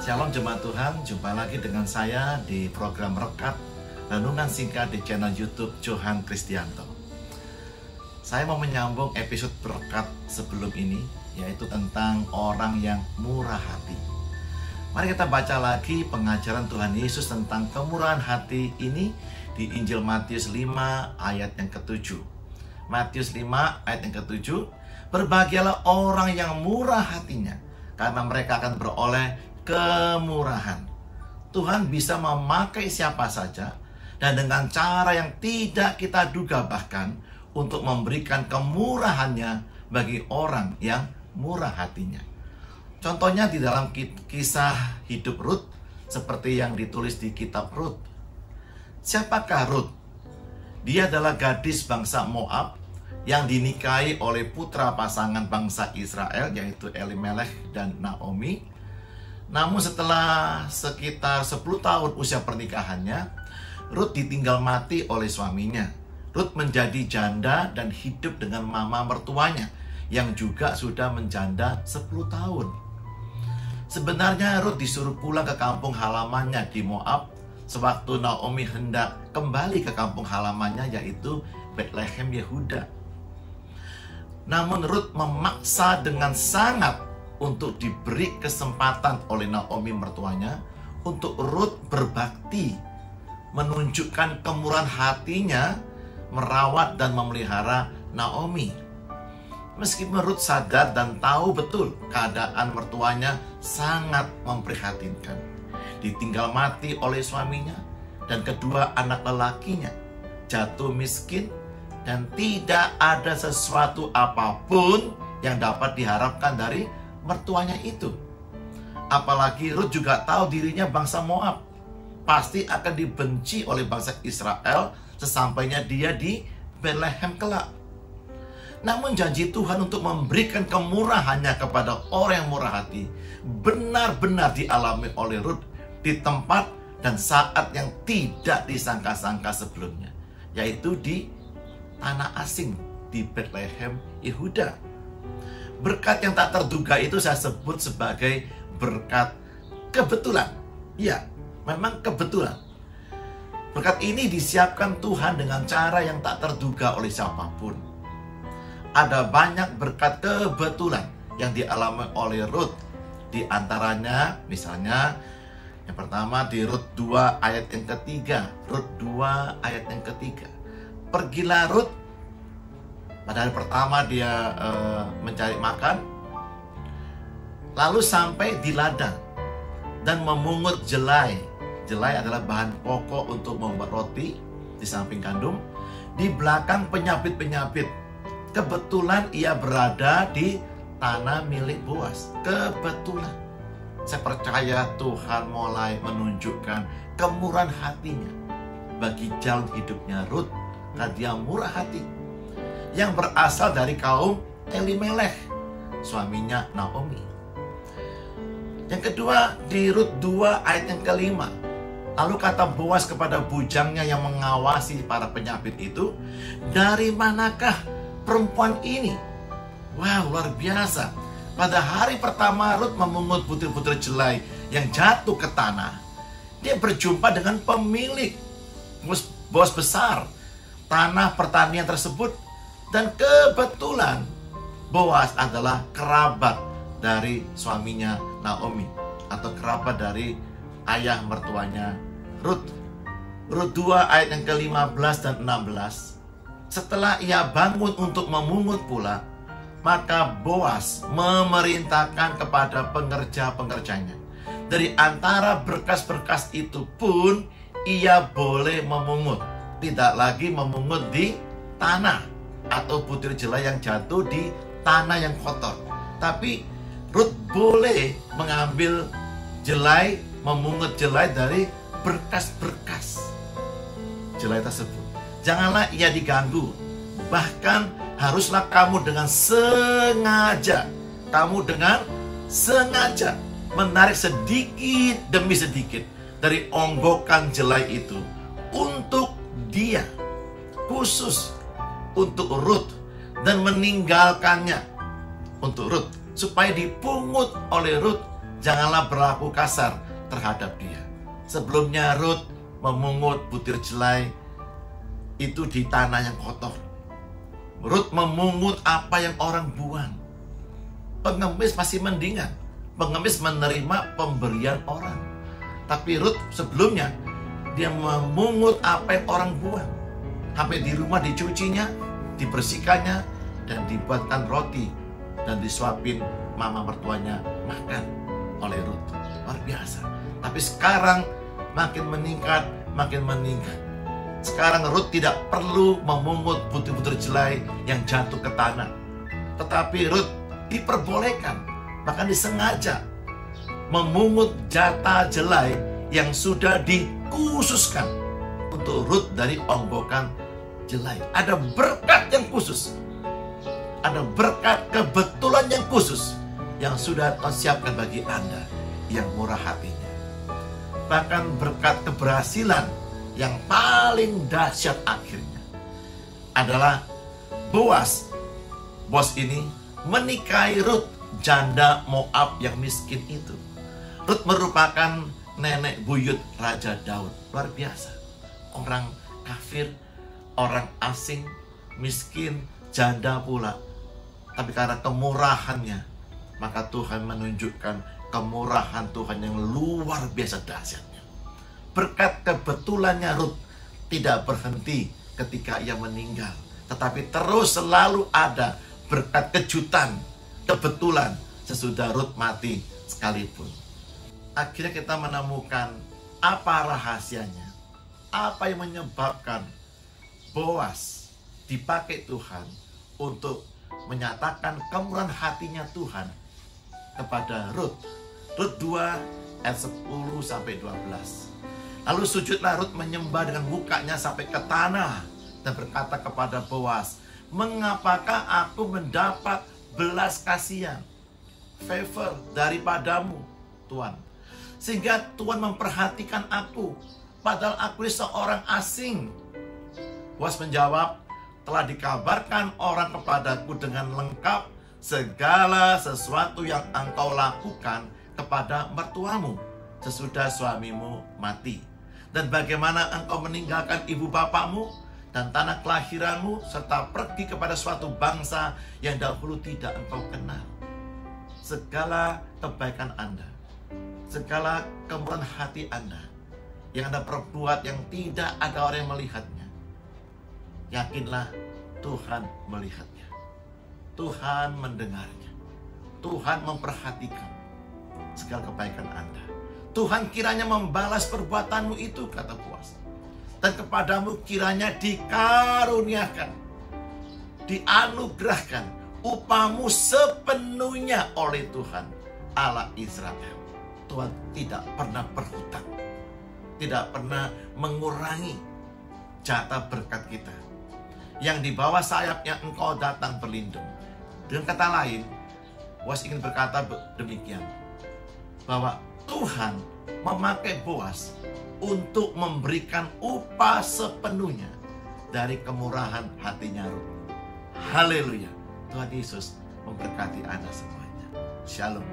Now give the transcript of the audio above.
Shalom jemaat Tuhan, jumpa lagi dengan saya di program Rekat Renungan Singkat di channel YouTube Johan Kristianto. Saya mau menyambung episode berkat sebelum ini, yaitu tentang orang yang murah hati. Mari kita baca lagi pengajaran Tuhan Yesus tentang kemurahan hati ini di Injil Matius 5 ayat yang ke-7. Matius 5 ayat yang ke-7, berbahagialah orang yang murah hatinya, karena mereka akan beroleh kemurahan. Tuhan bisa memakai siapa saja dan dengan cara yang tidak kita duga, bahkan untuk memberikan kemurahannya bagi orang yang murah hatinya. Contohnya di dalam kisah hidup Rut, seperti yang ditulis di kitab Rut. Siapakah Rut? Dia adalah gadis bangsa Moab yang dinikahi oleh putra pasangan bangsa Israel, yaitu Elimelech dan Naomi. Namun setelah sekitar 10 tahun usia pernikahannya, Rut ditinggal mati oleh suaminya. Rut menjadi janda dan hidup dengan mama mertuanya yang juga sudah menjanda 10 tahun. Sebenarnya Rut disuruh pulang ke kampung halamannya di Moab sewaktu Naomi hendak kembali ke kampung halamannya, yaitu Bethlehem Yehuda. Namun Rut memaksa dengan sangat untuk diberi kesempatan oleh Naomi mertuanya untuk Rut berbakti, menunjukkan kemurahan hatinya merawat dan memelihara Naomi. Meskipun Rut sadar dan tahu betul keadaan mertuanya sangat memprihatinkan, ditinggal mati oleh suaminya dan kedua anak lelakinya, jatuh miskin, dan tidak ada sesuatu apapun yang dapat diharapkan dari mertuanya itu. Apalagi Rut juga tahu dirinya bangsa Moab, pasti akan dibenci oleh bangsa Israel sesampainya dia di Bethlehem kelak. Namun janji Tuhan untuk memberikan kemurahannya kepada orang yang murah hati benar-benar dialami oleh Rut di tempat dan saat yang tidak disangka-sangka sebelumnya, yaitu di tanah asing di Bethlehem Yehuda. Berkat yang tak terduga itu saya sebut sebagai berkat kebetulan. Ya, memang kebetulan. Berkat ini disiapkan Tuhan dengan cara yang tak terduga oleh siapapun. Ada banyak berkat kebetulan yang dialami oleh Rut. Di antaranya, misalnya, yang pertama di Rut 2 ayat yang ketiga. Rut 2 ayat yang ketiga. Pergilah Rut. Pada hari pertama dia mencari makan, lalu sampai di ladang dan memungut jelai. Jelai adalah bahan pokok untuk membuat roti di samping gandum, di belakang penyapit-penyapit. Kebetulan ia berada di tanah milik Boas. Kebetulan. Saya percaya Tuhan mulai menunjukkan kemurahan hatinya bagi jalan hidupnya Rut, karena dia murah hati, yang berasal dari kaum Elimelech, suaminya Naomi. Yang kedua di Rut 2 ayat yang kelima. Lalu kata Boas kepada bujangnya yang mengawasi para penyapit itu, dari manakah perempuan ini? Wow, luar biasa. Pada hari pertama Rut memungut butir-butir jelai yang jatuh ke tanah, dia berjumpa dengan pemilik bos besar tanah pertanian tersebut. Dan kebetulan Boas adalah kerabat dari suaminya Naomi, atau kerabat dari ayah mertuanya Rut. Rut 2 ayat yang ke-15 dan 16. Setelah ia bangun untuk memungut pula, maka Boas memerintahkan kepada pengerja-pengerjanya, dari antara berkas-berkas itu pun ia boleh memungut, tidak lagi memungut di tanah atau butir jelai yang jatuh di tanah yang kotor. Tapi Rut boleh mengambil jelai, memungut jelai dari berkas-berkas jelai tersebut. Janganlah ia diganggu. Bahkan haruslah kamu dengan sengaja menarik sedikit demi sedikit dari onggokan jelai itu untuk dia, khusus untuk Rut, dan meninggalkannya untuk Rut, supaya dipungut oleh Rut janganlah berlaku kasar terhadap dia. Sebelumnya Rut memungut butir jelai itu di tanah yang kotor. Rut memungut apa yang orang buang. Pengemis masih mendingan. Pengemis menerima pemberian orang. Tapi Rut sebelumnya, dia memungut apa yang orang buang. Sampai di rumah dicucinya, dibersihkannya, dan dibuatkan roti. Dan disuapin mama mertuanya makan oleh Rut. Luar biasa. Tapi sekarang makin meningkat, makin meningkat. Sekarang Rut tidak perlu memungut butir-butir jelai yang jatuh ke tanah. Tetapi Rut diperbolehkan, bahkan disengaja memungut jatah jelai yang sudah dikhususkan untuk Rut dari onggokan jelai. Ada berkat yang khusus, ada berkat kebetulan yang khusus yang sudah Tuhan siapkan bagi Anda yang murah hatinya. Bahkan berkat keberhasilan yang paling dahsyat akhirnya adalah Boas. Bos ini menikahi Rut, janda Moab yang miskin itu. Rut merupakan nenek buyut Raja Daud. Luar biasa. Orang kafir, orang asing, miskin, janda pula. Tapi karena kemurahannya, maka Tuhan menunjukkan kemurahan Tuhan yang luar biasa dahsyatnya. Berkat kebetulannya Rut tidak berhenti ketika ia meninggal, tetapi terus selalu ada berkat kejutan, kebetulan sesudah Rut mati sekalipun. Akhirnya kita menemukan apa rahasianya, apa yang menyebabkan Boas dipakai Tuhan untuk menyatakan kemurahan hatinya Tuhan kepada Rut. Rut 2 ayat 10 sampai 12. Lalu sujudlah Rut menyembah dengan mukanya sampai ke tanah dan berkata kepada Boas, "Mengapakah aku mendapat belas kasihan, favor daripadamu, Tuhan? Sehingga Tuhan memperhatikan aku, padahal aku seorang asing." Boas menjawab, "Telah dikabarkan orang kepadaku dengan lengkap segala sesuatu yang engkau lakukan kepada mertuamu sesudah suamimu mati. Dan bagaimana engkau meninggalkan ibu bapakmu dan tanah kelahiranmu, serta pergi kepada suatu bangsa yang dahulu tidak engkau kenal. Segala kebaikan Anda, segala kemurahan hati Anda, yang Anda perbuat yang tidak ada orang yang melihatnya, yakinlah Tuhan melihatnya, Tuhan mendengarnya, Tuhan memperhatikan segala kebaikan Anda. Tuhan kiranya membalas perbuatanmu itu," kata Boas. "Dan kepadamu kiranya dikaruniakan, dianugerahkan upahmu sepenuhnya oleh Tuhan Allah Israel." Tuhan tidak pernah berhutang, tidak pernah mengurangi jatah berkat kita. Yang di bawah sayapnya engkau datang berlindung. Dengan kata lain, Boas ingin berkata demikian, bahwa Tuhan memakai Boas untuk memberikan upah sepenuhnya dari kemurahan hatinya Rut. Haleluya. Tuhan Yesus memberkati Anda semuanya. Shalom.